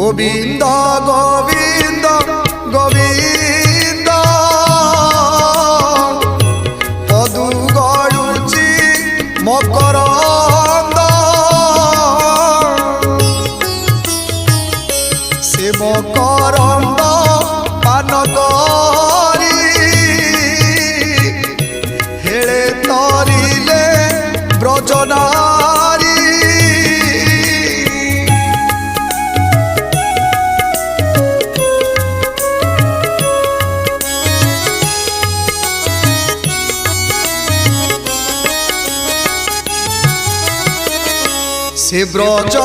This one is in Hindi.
गोविंद गोविंद गोविंद पदु गड़ुची मकरंद से मकरंद पान करी हेले तरिले ब्रजनारी से ब्रज